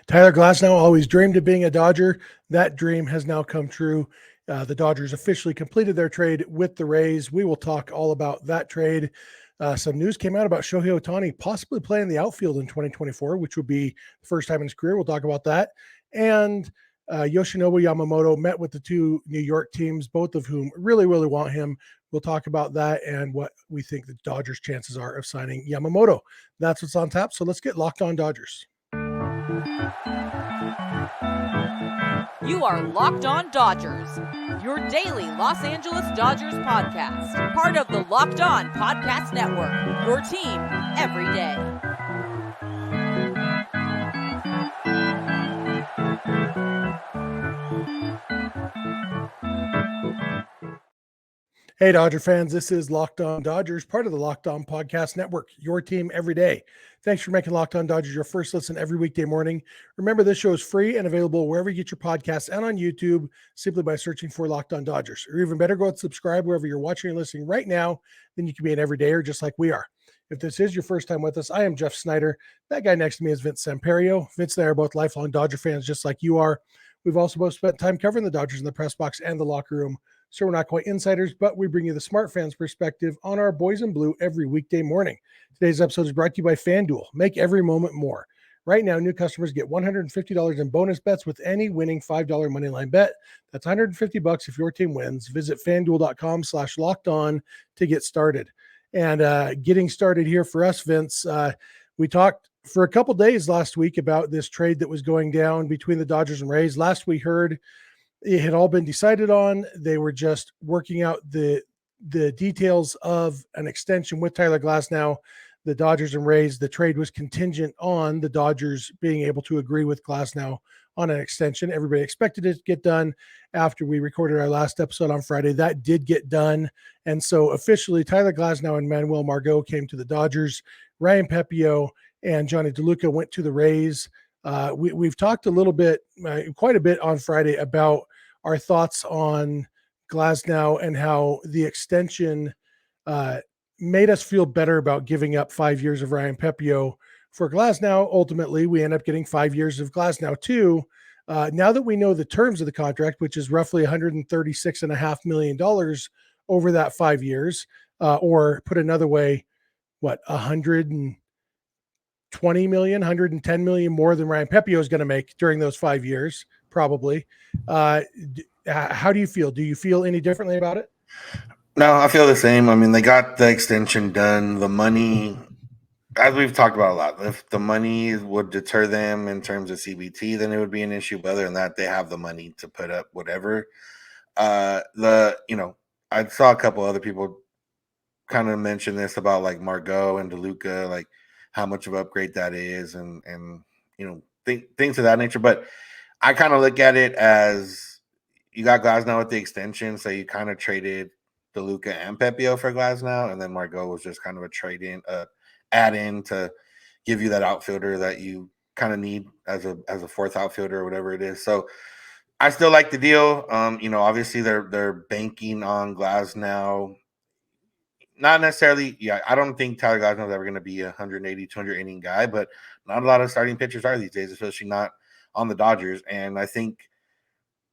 Tyler Glasnow always dreamed of being a Dodger. That dream has now come true. The Dodgers officially completed their trade with the Rays. We will talk all about that trade. Some news came out about Shohei Ohtani possibly playing the outfield in 2024, which would be the first time in his career. We'll talk about that. And Yoshinobu Yamamoto met with the two New York teams, both of whom really, really want him. We'll talk about that and what we think the Dodgers' chances are of signing Yamamoto. That's what's on tap. So let's get locked on Dodgers. You are Locked On Dodgers, your daily Los Angeles Dodgers podcast. Part of the Locked On Podcast Network, your team every day. Hey, Dodger fans, this is Locked On Dodgers, part of the Locked On Podcast Network, your team every day. Thanks for making Locked On Dodgers your first listen every weekday morning. Remember, this show is free and available wherever you get your podcasts and on YouTube simply by searching for Locked On Dodgers. Or even better, go and subscribe wherever you're watching and listening right now. Then you can be an everydayer just like we are. If this is your first time with us, I am Jeff Snider. That guy next to me is Vince Samperio. Vince and I are both lifelong Dodger fans just like you are. We've also both spent time covering the Dodgers in the press box and the locker room. So we're not quite insiders, but we bring you the smart fans perspective on our boys in blue every weekday morning. Today's episode is brought to you by FanDuel. Make every moment more. Right now, new customers get $150 in bonus bets with any winning $5 moneyline bet. That's $150 if your team wins. Visit FanDuel.com/lockedon to get started. And getting started here for us, Vince, we talked for a couple days last week about this trade that was going down between the Dodgers and Rays. Last we heard, it had all been decided on. They were just working out the details of an extension with Tyler Glasnow. The Dodgers and Rays, the trade was contingent on the Dodgers being able to agree with Glasnow on an extension. Everybody expected it to get done after we recorded our last episode on Friday. That did get done. And so officially, Tyler Glasnow and Manuel Margot came to the Dodgers. Ryan Pepiot and Jonny DeLuca went to the Rays. We've talked a little bit, quite a bit on Friday about our thoughts on Glasnow and how the extension made us feel better about giving up 5 years of Ryan Pepiot for Glasnow. Ultimately, we end up getting 5 years of Glasnow too. Now that we know the terms of the contract, which is roughly $136.5 million over that 5 years, or put another way, what, 120 million, 110 million more than Ryan Pepiot is going to make during those 5 years, probably. How do you feel? Do you feel any differently about it? No, I feel the same. I mean, they got the extension done. The money, as we've talked about a lot, if the money would deter them in terms of CBT, then it would be an issue. But other than that, they have the money to put up whatever. I saw a couple other people kind of mention this about like Margot and DeLuca, like how much of an upgrade that is, and things of that nature. But I kind of look at it as you got Glasnow with the extension, so you kind of traded DeLuca and Pepiot for Glasnow, and then Margot was just kind of a trade-in, add-in to give you that outfielder that you kind of need as a fourth outfielder or whatever it is. So I still like the deal. Obviously they're banking on Glasnow. Not necessarily, I don't think Tyler Glasnow is ever going to be a 180, 200 inning guy, but not a lot of starting pitchers are these days, especially not on the Dodgers. And I think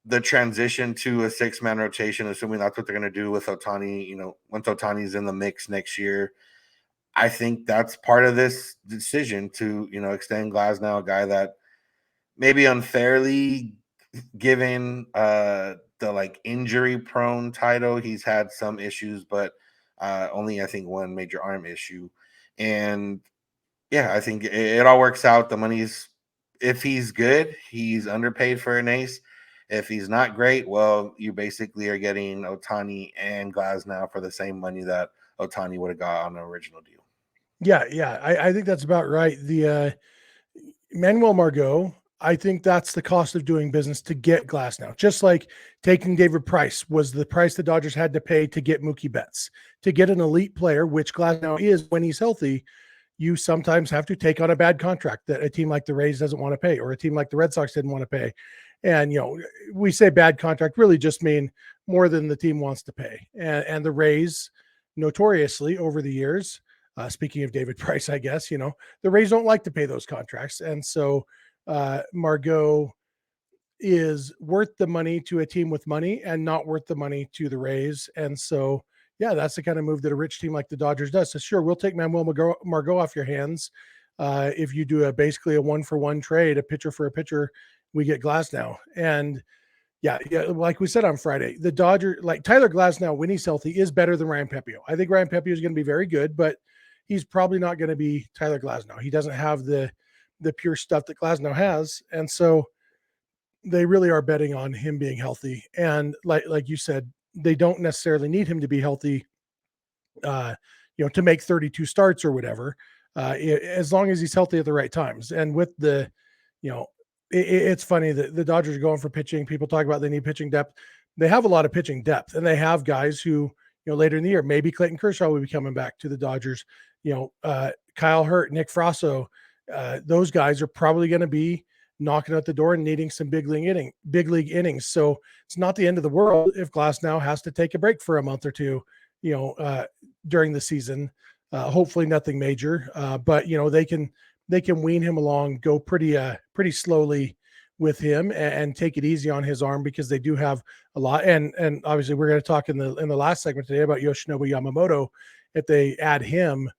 the transition to a six-man rotation, assuming that's what they're going to do with Ohtani, once Ohtani's in the mix next year, I think that's part of this decision to, extend Glasnow, a guy that maybe unfairly given the like injury-prone title. He's had some issues, but only I think one major arm issue. And yeah, I think it all works out. The money's, if he's good, he's underpaid for an ace. If he's not great, well, you basically are getting Ohtani and Glasnow for the same money that Ohtani would have got on the original deal. Yeah. I think that's about right. The Manuel Margot, I think that's the cost of doing business to get Glasnow. Just like taking David Price was the price the Dodgers had to pay to get Mookie Betts. To get an elite player, which Glasnow is when he's healthy, you sometimes have to take on a bad contract that a team like the Rays doesn't want to pay, or a team like the Red Sox didn't want to pay. And, we say bad contract really just mean more than the team wants to pay. And the Rays notoriously over the years, speaking of David Price, I guess, the Rays don't like to pay those contracts. And so Margot is worth the money to a team with money and not worth the money to the Rays. And so, yeah, that's the kind of move that a rich team like the Dodgers does. So sure, we'll take Manuel Margot off your hands. If you do basically a 1-for-1 trade, a pitcher for a pitcher, we get Glasnow. And yeah, like we said on Friday, the Dodger, like Tyler Glasnow, when he's healthy, is better than Ryan Pepiot. I think Ryan Pepiot is going to be very good, but he's probably not going to be Tyler Glasnow. He doesn't have the pure stuff that Glasnow has. And so they really are betting on him being healthy. And like you said, they don't necessarily need him to be healthy, to make 32 starts or whatever, as long as he's healthy at the right times. And with the, it's funny that the Dodgers are going for pitching. People talk about they need pitching depth. They have a lot of pitching depth, and they have guys who, later in the year, maybe Clayton Kershaw will be coming back to the Dodgers. Kyle Hurt, Nick Frasso, those guys are probably going to be knocking at the door and needing some big league innings. So it's not the end of the world if Glasnow has to take a break for a month or two, during the season. Hopefully nothing major, but they can wean him along, go pretty slowly with him and take it easy on his arm, because they do have a lot. And obviously we're going to talk in the last segment today about Yoshinobu Yamamoto. If they add him,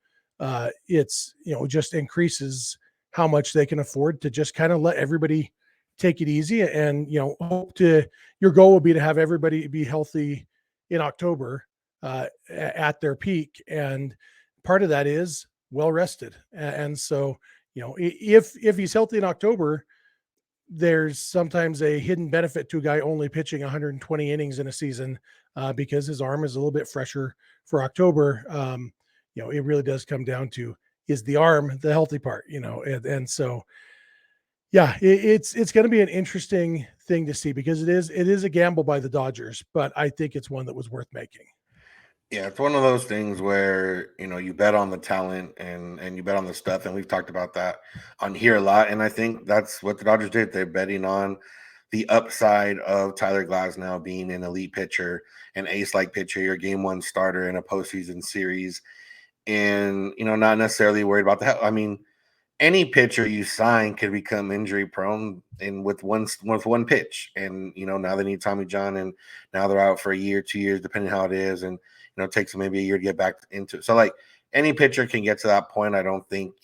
it's, just increases how much they can afford to just kind of let everybody take it easy. And, your goal will be to have everybody be healthy in October at their peak. And part of that is well rested. And so, if he's healthy in October, there's sometimes a hidden benefit to a guy only pitching 120 innings in a season, because his arm is a little bit fresher for October. It really does come down to, is the arm the healthy part, and so, yeah, it's going to be an interesting thing to see, because it is a gamble by the Dodgers, but I think it's one that was worth making. Yeah, it's one of those things where, you bet on the talent and you bet on the stuff. And we've talked about that on here a lot. And I think that's what the Dodgers did. They're betting on the upside of Tyler Glasnow being an elite pitcher, an ace-like pitcher, your game one starter in a postseason series. And, not necessarily worried about the health. I mean, any pitcher you sign could become injury prone and with one pitch. And, now they need Tommy John, and now they're out for a year, 2 years, depending how it is. And, it takes them maybe a year to get back into it. So, like, any pitcher can get to that point. I don't think,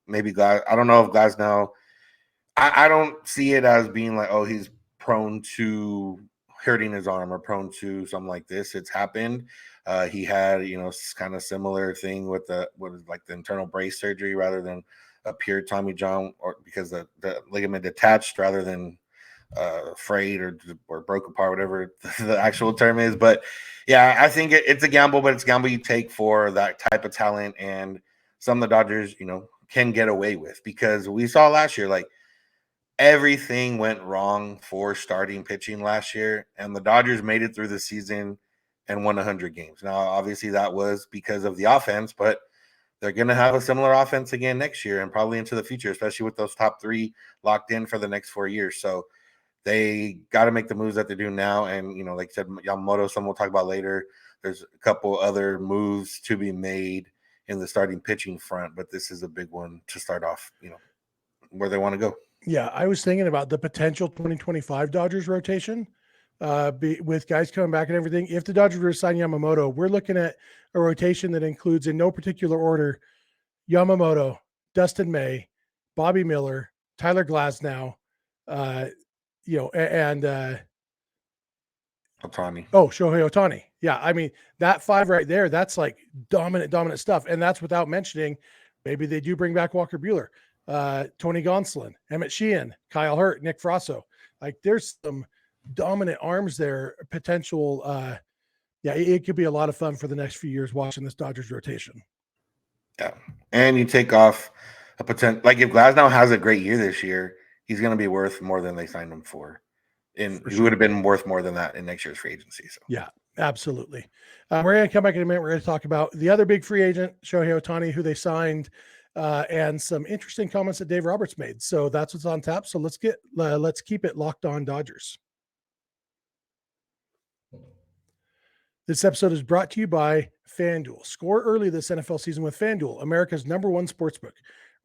maybe I don't know if Glasnow, I don't see it as being like, oh, he's prone to hurting his arm or prone to something like this. It's happened. He had, kind of similar thing with the internal brace surgery rather than a pure Tommy John, or because the ligament detached rather than frayed or broke apart, whatever the actual term is. But yeah, I think it's a gamble, but it's a gamble you take for that type of talent, and some of the Dodgers, can get away with, because we saw last year, like, everything went wrong for starting pitching last year, and the Dodgers made it through the season and won 100 games. Now, obviously that was because of the offense, but they're going to have a similar offense again next year and probably into the future, especially with those top three locked in for the next 4 years. So they got to make the moves that they do now. And, like I said, Yamamoto, some we'll talk about later. There's a couple other moves to be made in the starting pitching front, but this is a big one to start off, where they want to go. Yeah, I was thinking about the potential 2025 Dodgers rotation with guys coming back and everything. If the Dodgers were to sign Yamamoto, we're looking at a rotation that includes, in no particular order, Yamamoto, Dustin May, Bobby Miller, Tyler Glasnow, and Otani. Oh, Shohei Ohtani. Yeah, I mean, that five right there, that's like dominant stuff. And that's without mentioning, maybe they do bring back Walker Buehler, Tony Gonsolin, Emmett Sheehan, Kyle Hurt, Nick Frasso. Like, there's some dominant arms there, potential. It could be a lot of fun for the next few years watching this Dodgers rotation. Yeah. And you take off a potential, like, if Glasnow has a great year this year, he's going to be worth more than they signed him for. And he would have been worth more than that in next year's free agency. So. Yeah, absolutely. We're going to come back in a minute. We're going to talk about the other big free agent, Shohei Ohtani, who they signed, and some interesting comments that Dave Roberts made. So that's what's on tap. So let's keep it locked on Dodgers. This episode is brought to you by FanDuel. Score early this NFL season with FanDuel, America's #1 sportsbook.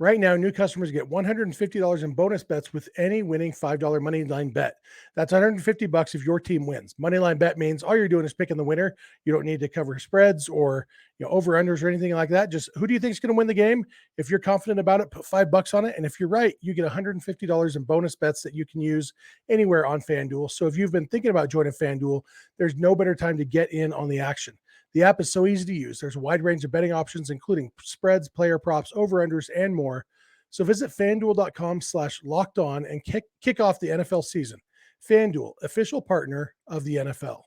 Right now, new customers get $150 in bonus bets with any winning $5 money line bet. That's $150 if your team wins. Money line bet means all you're doing is picking the winner. You don't need to cover spreads or over-unders or anything like that. Just who do you think is going to win the game? If you're confident about it, put $5 on it. And if you're right, you get $150 in bonus bets that you can use anywhere on FanDuel. So if you've been thinking about joining FanDuel, there's no better time to get in on the action. The app is so easy to use. There's a wide range of betting options, including spreads, player props, over-unders, and more. So visit FanDuel.com/lockedon and kick off the NFL season. FanDuel, official partner of the NFL.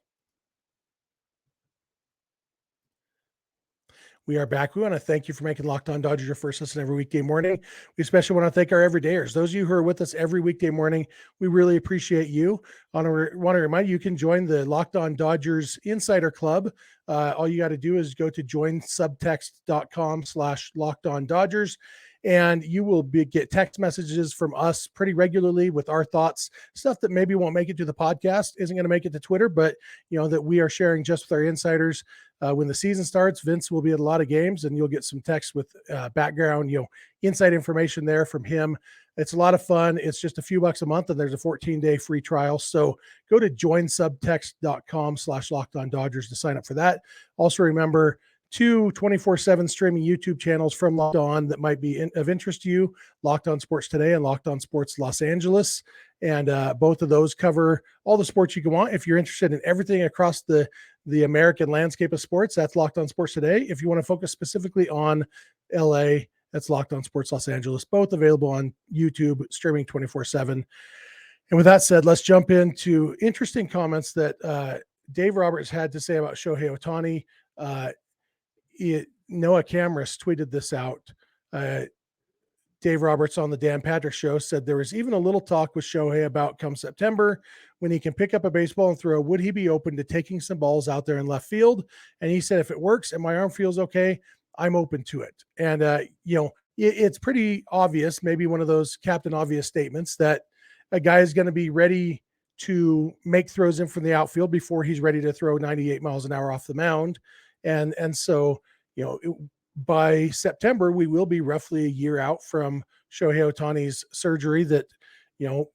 We are back. We want to thank you for making Locked On Dodgers your first listen every weekday morning. We especially want to thank our everydayers. Those of you who are with us every weekday morning, we really appreciate you. I want to remind you, you can join the Locked On Dodgers Insider Club. All you got to do is go to joinsubtext.com/LockedOnDodgers. And you will get text messages from us pretty regularly with our thoughts, stuff that maybe won't make it to the podcast, isn't going to make it to Twitter, but that we are sharing just with our insiders. When the season starts, Vince will be at a lot of games, and you'll get some text with background, inside information there from him. It's a lot of fun. It's just a few bucks a month, and there's a 14-day free trial. So go to joinsubtext.com/LockedOnDodgers to sign up for that. Also remember, 2 24/7 streaming YouTube channels from Locked On that might be of interest to you: Locked On Sports Today and Locked On Sports Los Angeles. And both of those cover all the sports you can want. If you're interested in everything across the American landscape of sports, that's Locked On Sports Today. If you want to focus specifically on LA, that's Locked On Sports Los Angeles, both available on YouTube, streaming 24/7. And with that said, let's jump into interesting comments that Dave Roberts had to say about Shohei Ohtani. Noah Camrus tweeted this out. Dave Roberts on the Dan Patrick Show said there was even a little talk with Shohei about come September when he can pick up a baseball and throw. Would he be open to taking some balls out there in left field? And he said, if it works and my arm feels okay, I'm open to it. And, it's pretty obvious, maybe one of those Captain Obvious statements, that a guy is going to be ready to make throws in from the outfield before he's ready to throw 98 miles an hour off the mound. And so, by September, we will be roughly a year out from Shohei Ohtani's surgery that,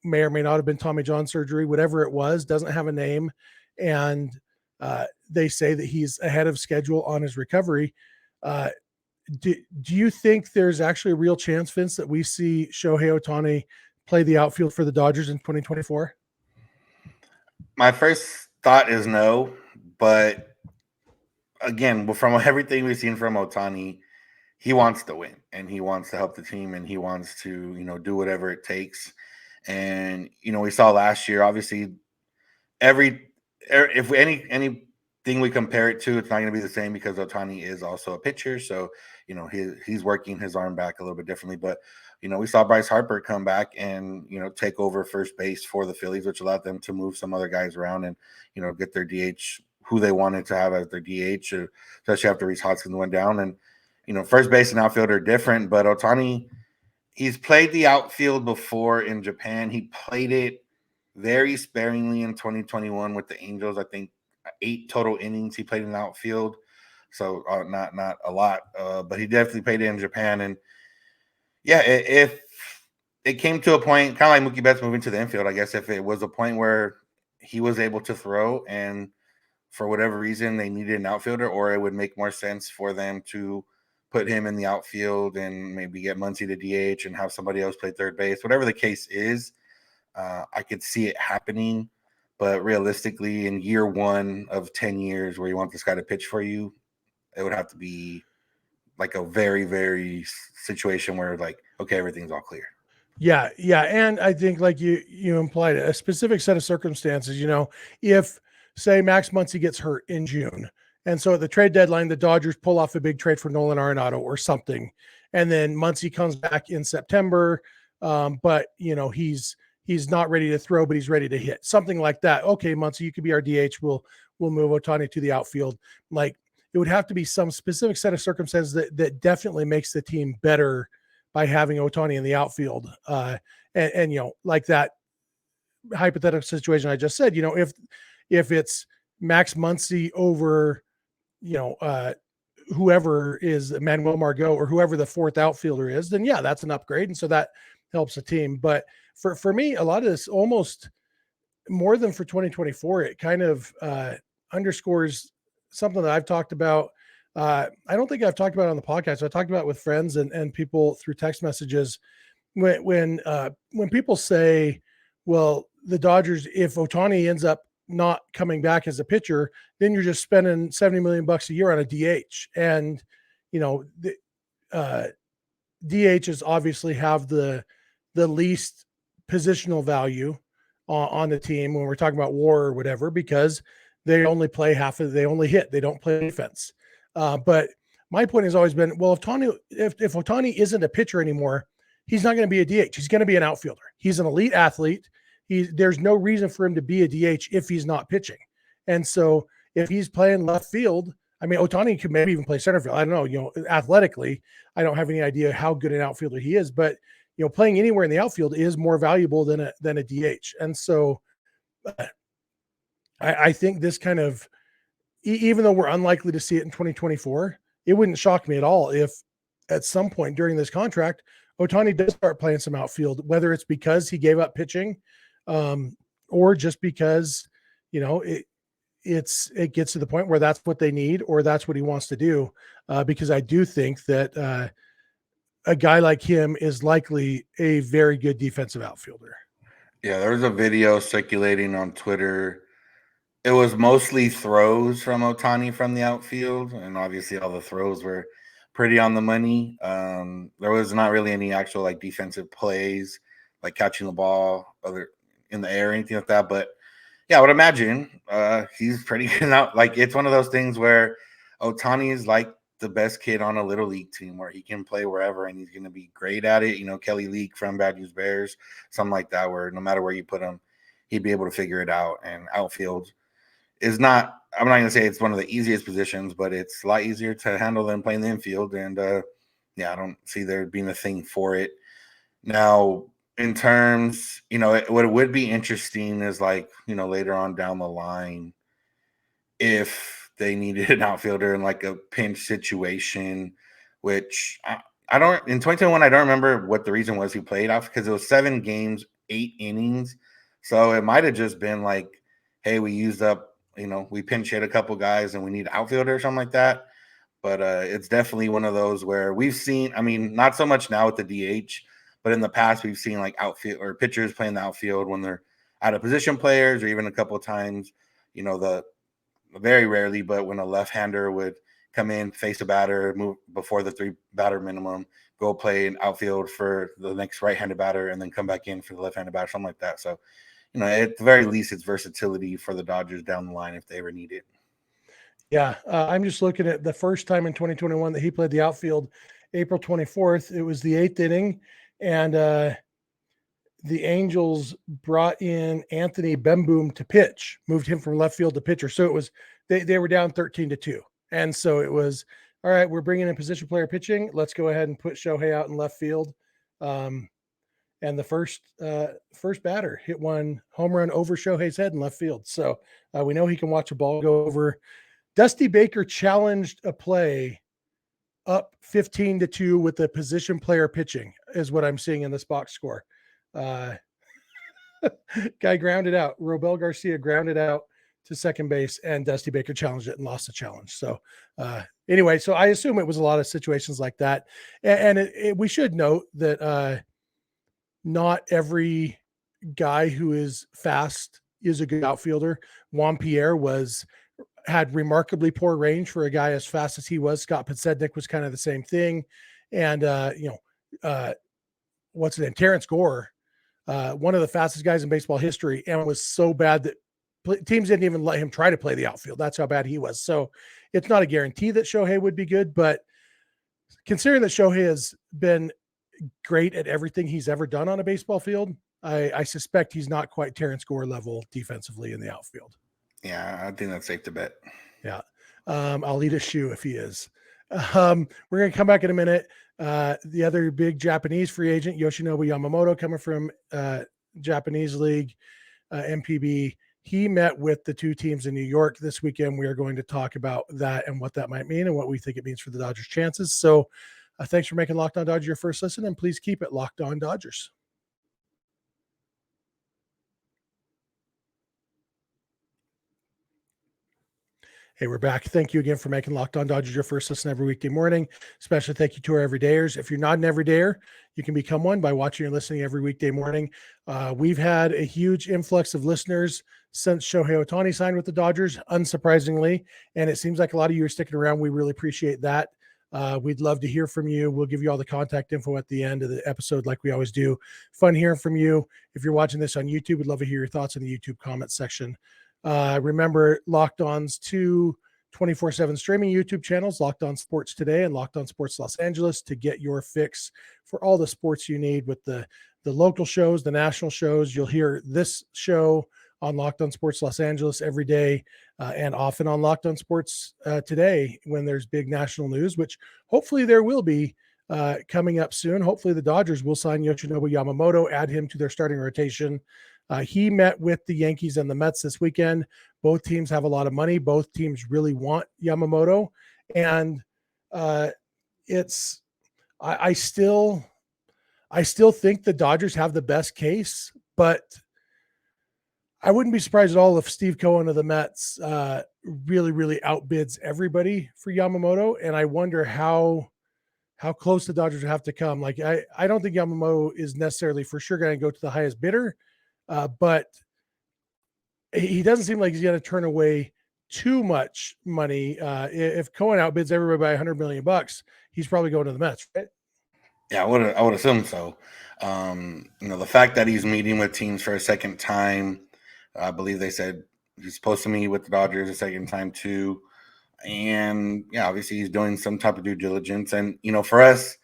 may or may not have been Tommy John surgery, whatever it was, doesn't have a name. And they say that he's ahead of schedule on his recovery. Do you think there's actually a real chance, Vince, that we see Shohei Ohtani play the outfield for the Dodgers in 2024? My first thought is no, but again, from everything we've seen from Ohtani, he wants to win and he wants to help the team and he wants to, do whatever it takes. And, we saw last year, obviously, if anything we compare it to, it's not going to be the same because Ohtani is also a pitcher. So, he's working his arm back a little bit differently. But, we saw Bryce Harper come back and, take over first base for the Phillies, which allowed them to move some other guys around and, get their DH who they wanted to have as their DH, especially after Reese Hoskins went down. And, first base and outfield are different, but Ohtani, he's played the outfield before in Japan. He played it very sparingly in 2021 with the Angels. I think 8 total innings he played in the outfield. So not a lot, but he definitely played it in Japan. And yeah, if it came to a point, kind of like Mookie Betts moving to the infield, I guess if it was a point where he was able to throw and for whatever reason they needed an outfielder, or it would make more sense for them to put him in the outfield and maybe get Muncy to DH and have somebody else play third base, whatever the case is, I could see it happening. But realistically, in year one of 10 years where you want this guy to pitch for you, it would have to be like a very, very situation where okay, everything's all clear. Yeah. And I think like you implied, a specific set of circumstances, if say Max Muncy gets hurt in June, and so at the trade deadline, the Dodgers pull off a big trade for Nolan Arenado or something, and then Muncy comes back in September, but he's not ready to throw, but he's ready to hit, something like that. Okay, Muncy, you could be our DH. We'll move Ohtani to the outfield. Like, it would have to be some specific set of circumstances that definitely makes the team better by having Ohtani in the outfield. And like that hypothetical situation I just said, if it's Max Muncy over, whoever is Manuel Margot or whoever the fourth outfielder is, then yeah, that's an upgrade. And so that helps the team. But for me, a lot of this almost more than for 2024, it kind of underscores something that I've talked about. I don't think I've talked about it on the podcast. I talked about it with friends and people through text messages when people say, well, the Dodgers, if Ohtani ends up not coming back as a pitcher, then you're just spending $70 million a year on a DH. And, the DHs obviously have the least positional value on the team when we're talking about WAR or whatever, because they only play they only hit, they don't play defense. But my point has always been, well, if Ohtani isn't a pitcher anymore, he's not going to be a DH. He's going to be an outfielder. He's an elite athlete. There's no reason for him to be a DH if he's not pitching. And so if he's playing left field, I mean, Ohtani could maybe even play center field. I don't know, athletically, I don't have any idea how good an outfielder he is, but playing anywhere in the outfield is more valuable than a DH. And so I think this kind of, even though we're unlikely to see it in 2024, it wouldn't shock me at all if at some point during this contract, Ohtani does start playing some outfield, whether it's because he gave up pitching or just because, it gets to the point where that's what they need or that's what he wants to do. Because I do think that a guy like him is likely a very good defensive outfielder. Yeah, there was a video circulating on Twitter. It was mostly throws from Ohtani from the outfield, and obviously all the throws were pretty on the money. There was not really any actual like defensive plays, like catching the ball in the air or anything like that. But yeah, I would imagine he's pretty good out. Like, it's one of those things where Ohtani is like the best kid on a little league team where he can play wherever and he's going to be great at it. Kelly Leak from Bad News Bears, something like that, where no matter where you put him, he'd be able to figure it out. And outfield is not, I'm not going to say it's one of the easiest positions, but it's a lot easier to handle than playing the infield. And I don't see there being a thing for it. Now, in terms, what would be interesting is like, later on down the line, if they needed an outfielder in like a pinch situation, which I don't, in 2021, I don't remember what the reason was he played off, because it was 7 games, 8 innings. So it might have just been like, hey, we used up, we pinch hit a couple guys and we need an outfielder or something like that. But it's definitely one of those where we've seen, not so much now with the DH, but in the past we've seen like outfield or pitchers playing the outfield when they're out of position players, or even a couple of times, very rarely, but when a left-hander would come in, face a batter, move before the 3-batter minimum, go play an outfield for the next right-handed batter, and then come back in for the left-handed batter, something like that. So, at the very least, it's versatility for the Dodgers down the line if they ever need it. Yeah, I'm just looking at the first time in 2021 that he played the outfield, April 24th. It was the 8th inning, and the Angels brought in Anthony Bemboom to pitch, moved him from left field to pitcher. So it was, they were down 13-2. And so it was, all right, we're bringing in position player pitching. Let's go ahead and put Shohei out in left field. And the first batter hit one home run over Shohei's head in left field. So we know he can watch a ball go over. Dusty Baker challenged a play up 15-2 with the position player pitching is what I'm seeing in this box score. Guy grounded out. Robel Garcia grounded out to second base, and Dusty Baker challenged it and lost the challenge. So anyway, so I assume it was a lot of situations like that. And we should note that not every guy who is fast is a good outfielder. Juan Pierre had remarkably poor range for a guy as fast as he was. Scott Podsednik was kind of the same thing. And, what's his name? Terrence Gore, one of the fastest guys in baseball history, and was so bad that teams didn't even let him try to play the outfield. That's how bad he was. So it's not a guarantee that Shohei would be good, but considering that Shohei has been great at everything he's ever done on a baseball field, I suspect he's not quite Terrence Gore level defensively in the outfield. Yeah, I think that's safe to bet. Yeah. I'll eat a shoe if he is. We're going to come back in a minute. The other big Japanese free agent, Yoshinobu Yamamoto, coming from Japanese League, MPB. he met with the two teams in New York this weekend. We are going to talk about that and what that might mean and what we think it means for the Dodgers' chances. So thanks for making Locked On Dodgers your first listen, and please keep it Locked On Dodgers. Hey, we're back. Thank you again for making Locked On Dodgers your first listen every weekday morning. Special thank you to our everydayers. If you're not an everydayer, you can become one by watching and listening every weekday morning. We've had a huge influx of listeners since Shohei Ohtani signed with the Dodgers, unsurprisingly, and it seems like a lot of you are sticking around. We really appreciate that. We'd love to hear from you. We'll give you all the contact info at the end of the episode like we always do. Fun hearing from you. If you're watching this on YouTube, we'd love to hear your thoughts in the YouTube comments section. Remember Locked On's two 24/7 streaming YouTube channels, Locked On Sports Today and Locked On Sports Los Angeles, to get your fix for all the sports you need with the local shows, the national shows. You'll hear this show on Locked On Sports Los Angeles every day, and often on Locked On Sports Today when there's big national news, which hopefully there will be coming up soon. Hopefully the Dodgers will sign Yoshinobu Yamamoto, add him to their starting rotation. He met with the Yankees and the Mets this weekend. Both teams have a lot of money. Both teams really want Yamamoto. And I still think the Dodgers have the best case, but I wouldn't be surprised at all if Steve Cohen of the Mets really, really outbids everybody for Yamamoto. And I wonder how close the Dodgers have to come. Like, I don't think Yamamoto is necessarily for sure going to go to the highest bidder. But he doesn't seem like he's going to turn away too much money. If Cohen outbids everybody by $100 million, he's probably going to the Mets, right? Yeah, I would assume so. The fact that he's meeting with teams for a second time, I believe they said he's supposed to meet with the Dodgers a second time too. And yeah, obviously he's doing some type of due diligence. And, for us,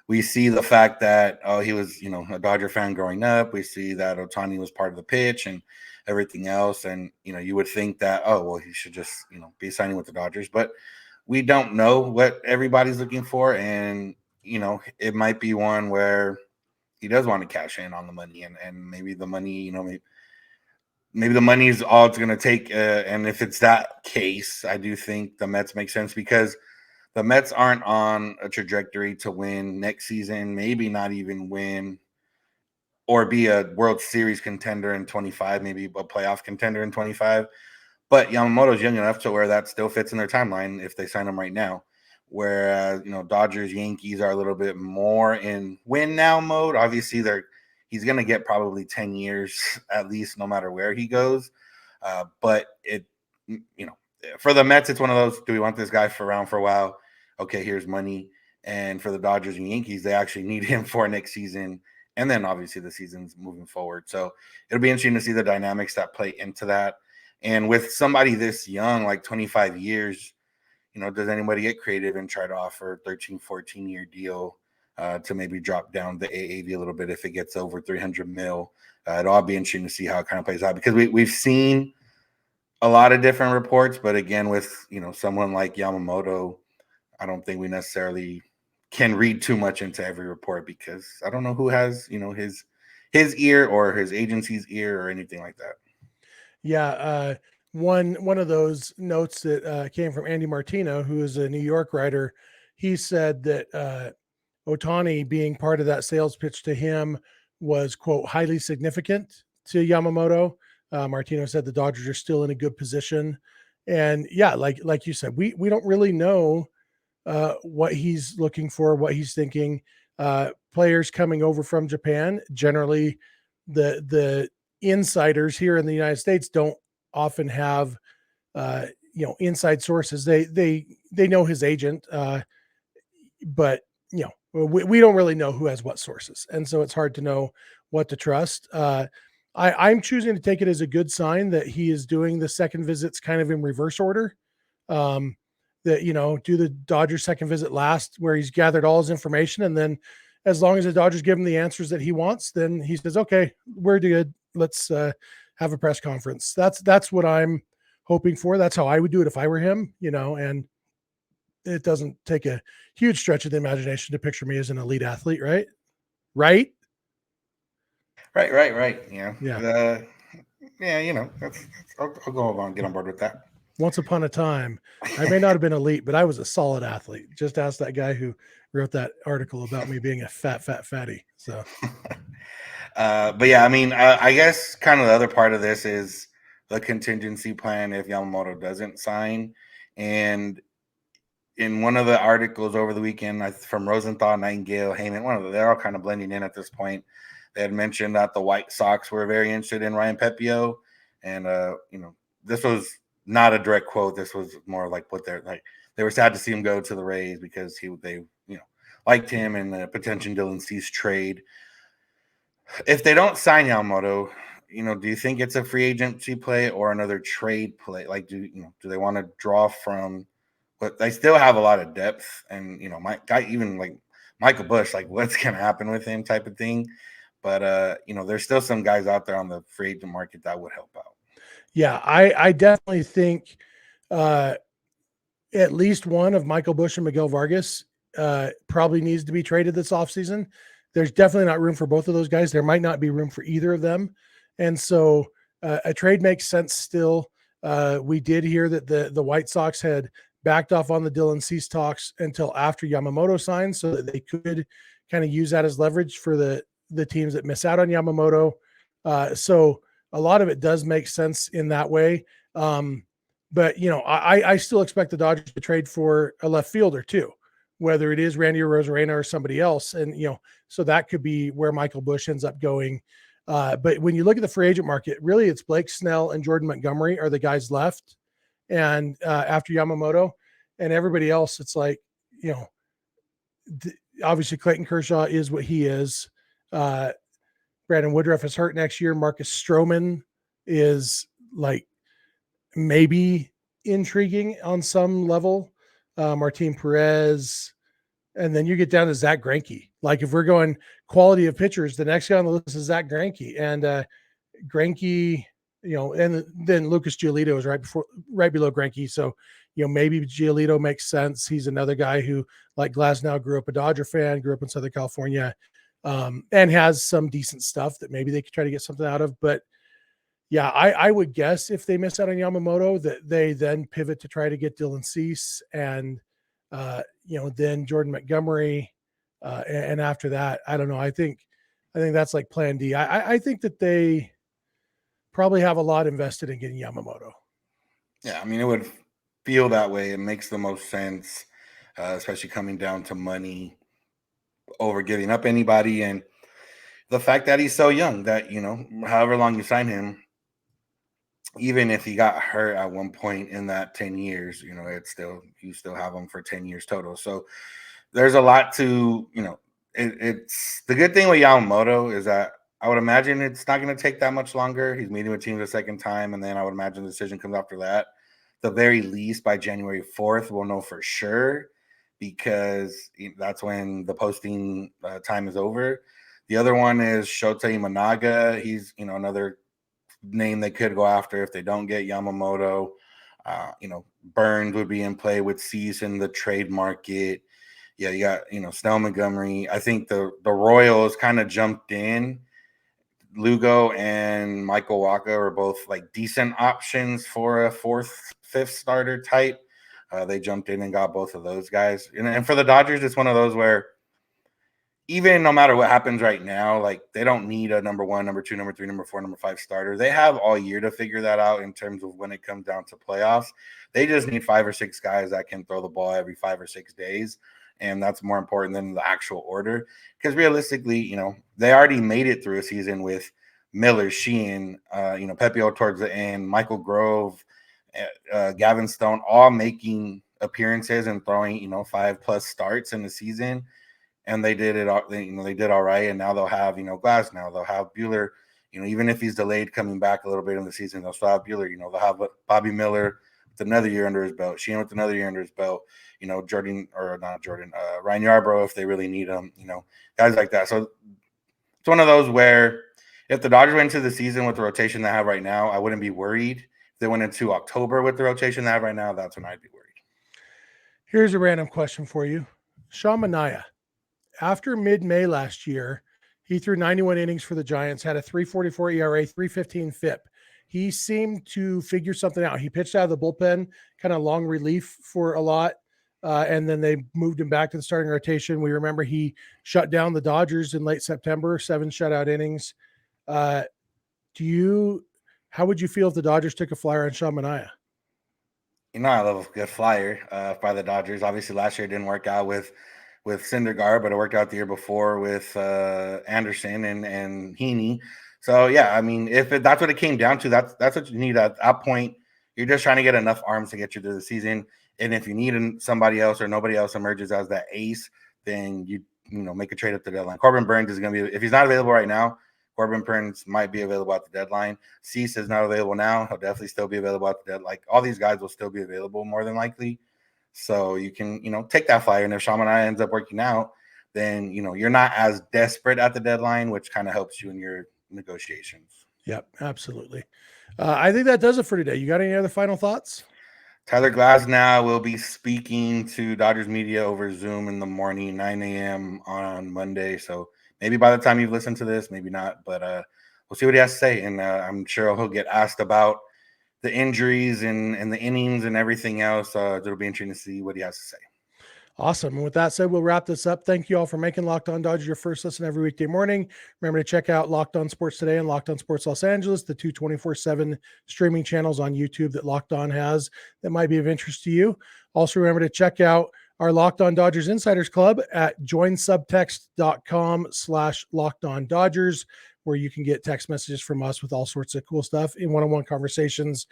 we see the fact that he was, a Dodger fan growing up. We see that Ohtani was part of the pitch and everything else. And, you would think that, he should just, be signing with the Dodgers. But we don't know what everybody's looking for. And, it might be one where he does want to cash in on the money. And maybe the money, maybe the money is all it's going to take. And if it's that case, I do think the Mets make sense, because the Mets aren't on a trajectory to win next season, maybe not even win or be a World Series contender in 25, maybe a playoff contender in 25. But Yamamoto's young enough to where that still fits in their timeline if they sign him right now. Whereas, Dodgers, Yankees are a little bit more in win now mode. Obviously, he's going to get probably 10 years at least, no matter where he goes. But for the Mets, it's one of those, do we want this guy around for a while? Okay, here's money. And for the Dodgers and Yankees, they actually need him for next season. And then obviously the season's moving forward. So it'll be interesting to see the dynamics that play into that. And with somebody this young, like 25 years, does anybody get creative and try to offer a 13, 14-year deal to maybe drop down the AAV a little bit if it gets over 300 mil? It'll all be interesting to see how it kind of plays out, because we've seen a lot of different reports. But again, with, someone like Yamamoto, I don't think we necessarily can read too much into every report, because I don't know who has, his ear or his agency's ear or anything like that. Yeah. One of those notes that came from Andy Martino, who is a New York writer, he said that Ohtani being part of that sales pitch to him was, quote, highly significant to Yamamoto. Martino said the Dodgers are still in a good position. And yeah, like you said, we don't really know what he's looking for, what he's thinking. Players coming over from Japan, generally the insiders here in the United States don't often have inside sources. They know his agent, but we don't really know who has what sources, and so it's hard to know what to trust. I'm choosing to take it as a good sign that he is doing the second visits kind of in reverse order. That do the Dodgers second visit last, where he's gathered all his information, and then as long as the Dodgers give him the answers that he wants, then he says, okay, we're good. Let's have a press conference. That's what I'm hoping for. That's how I would do it if I were him, and it doesn't take a huge stretch of the imagination to picture me as an elite athlete, right? Right. Yeah. Yeah, I'll go along and get on board with that. Once upon a time, I may not have been elite, but I was a solid athlete. Just ask that guy who wrote that article about me being a fatty. So, but yeah, I mean, I guess kind of the other part of this is the contingency plan if Yamamoto doesn't sign. And in one of the articles over the weekend from Rosenthal, Nightingale, Heyman, they're all kind of blending in at this point. They had mentioned that the White Sox were very interested in Ryan Pepiot. And, this was not a direct quote. This was more like what they're like. They were sad to see him go to the Rays because they liked him and the potential Dylan Cease trade. If they don't sign Yamamoto, do you think it's a free agency play or another trade play? Like, do they want to draw from? But they still have a lot of depth, and my guy, even like Michael Busch, like what's going to happen with him, type of thing. But there's still some guys out there on the free agent market that would help out. Yeah, I definitely think at least one of Michael Busch and Miguel Vargas probably needs to be traded this offseason. There's definitely not room for both of those guys. There might not be room for either of them. And so a trade makes sense still. We did hear that the White Sox had backed off on the Dylan Cease talks until after Yamamoto signed so that they could kind of use that as leverage for the teams that miss out on Yamamoto. So a lot of it does make sense in that way. But, I still expect the Dodgers to trade for a left fielder too, whether it is Randy Arozarena or somebody else. And, so that could be where Michael Busch ends up going. But when you look at the free agent market, really it's Blake Snell and Jordan Montgomery are the guys left. And after Yamamoto and everybody else, it's like, obviously Clayton Kershaw is what he is. Brandon Woodruff is hurt next year. Marcus Stroman is like maybe intriguing on some level. Martin Perez. And then you get down to Zach Greinke. Like if we're going quality of pitchers, the next guy on the list is Zach Greinke. And Greinke, and then Lucas Giolito is right below Greinke. So, maybe Giolito makes sense. He's another guy who, like Glasnow, grew up a Dodger fan, grew up in Southern California, and has some decent stuff that maybe they could try to get something out of. But yeah, I would guess if they miss out on Yamamoto that they then pivot to try to get Dylan Cease and, then Jordan Montgomery. And after that, I don't know. I think that's like plan D. I think that they probably have a lot invested in getting Yamamoto. Yeah. I mean, it would feel that way. It makes the most sense, especially coming down to money over giving up anybody. And the fact that he's so young that, however long you sign him, even if he got hurt at one point in that 10 years, you still have him for 10 years total. So there's a lot to, it's the good thing with Yamamoto is that I would imagine it's not going to take that much longer. He's meeting with teams a second time. And then I would imagine the decision comes after that. The very least by January 4th, we'll know for sure because that's when the posting time is over. The other one is Shota Imanaga. He's, another name they could go after if they don't get Yamamoto. Burns would be in play with Cease in the trade market. Yeah, you got, Snell, Montgomery. I think the Royals kind of jumped in. Lugo and Michael Wacha are both like decent options for a fourth, fifth starter type. They jumped in and got both of those guys. And for the Dodgers, it's one of those where even no matter what happens right now, like they don't need a number 1, number 2, number 3, number 4, number 5 starter. They have all year to figure that out in terms of when it comes down to playoffs. They just need 5 or 6 guys that can throw the ball every 5 or 6 days. And that's more important than the actual order. Because realistically, they already made it through a season with Miller, Sheehan, Pepiot towards the end, Michael Grove, Gavin Stone, all making appearances and throwing, 5+ starts in the season. And they did it. They did all right. And now they'll have, Glasnow. They'll have Buehler. Even if he's delayed coming back a little bit in the season, they'll still have Buehler. They'll have Bobby Miller with another year under his belt. Sheehan with another year under his belt. Ryan Yarbrough if they really need him. Guys like that. So it's one of those where if the Dodgers went into the season with the rotation they have right now, I wouldn't be worried. If they went into October with the rotation they have right now, that's when I'd be worried. Here's a random question for you. Sean Manaea. After mid-May last year, he threw 91 innings for the Giants, had a 3.44 ERA, 3.15 FIP. he seemed to figure something out. He pitched out of the bullpen, kind of long relief for a lot. And then they moved him back to the starting rotation. We remember he shut down the Dodgers in late September, 7 shutout innings. How would you feel if the Dodgers took a flyer on Sean Manaea? I love a good flyer by the Dodgers. Obviously, last year it didn't work out with Syndergaard, but it worked out the year before with Anderson and Heaney. So, yeah, I mean, if that's what it came down to, that's what you need at that point. You're just trying to get enough arms to get you through the season. And if you need somebody else or nobody else emerges as that ace, then you make a trade at the deadline. Corbin Burns is going to be – if he's not available right now, Corbin Burns might be available at the deadline. Cease is not available now. He'll definitely still be available at the deadline. Like, all these guys will still be available more than likely. So you can, take that flyer. And if Sean Manaea ends up working out, then, you're not as desperate at the deadline, which kind of helps you in your negotiations. Yep, absolutely. I think that does it for today. You got any other final thoughts? Tyler Glasnow will be speaking to Dodgers media over Zoom in the morning, 9 a.m. on Monday. So maybe by the time you've listened to this, maybe not, but we'll see what he has to say. And I'm sure he'll get asked about the injuries and the innings and everything else. It'll be interesting to see what he has to say. Awesome. And with that said, we'll wrap this up. Thank you all for making Locked On Dodgers your first listen every weekday morning. Remember to check out Locked On Sports Today and Locked On Sports Los Angeles, the 2 24/7 streaming channels on YouTube that Locked On has that might be of interest to you. Also, remember to check out our Locked On Dodgers Insiders Club at joinsubtext.com/LockedOnDodgers, where you can get text messages from us with all sorts of cool stuff in one-on-one conversations,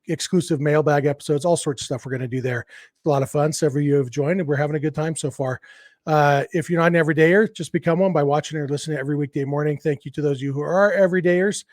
exclusive mailbag episodes, all sorts of stuff we're going to do there. It's a lot of fun. Several of you have joined, and we're having a good time so far. If you're not an everydayer, just become one by watching or listening every weekday morning. Thank you to those of you who are everydayers.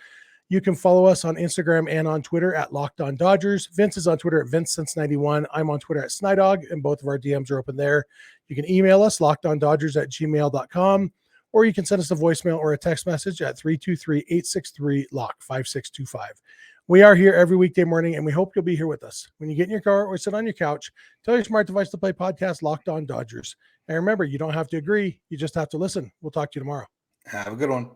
You can follow us on Instagram and on Twitter at Locked On Dodgers. Vince is on Twitter at VinceSense91. I'm on Twitter at Snydog, and both of our DMs are open there. You can email us, lockedondodgers@gmail.com, or you can send us a voicemail or a text message at 323-863-LOCK5625. We are here every weekday morning, and we hope you'll be here with us. When you get in your car or sit on your couch, tell your smart device to play podcast Locked On Dodgers. And remember, you don't have to agree. You just have to listen. We'll talk to you tomorrow. Have a good one.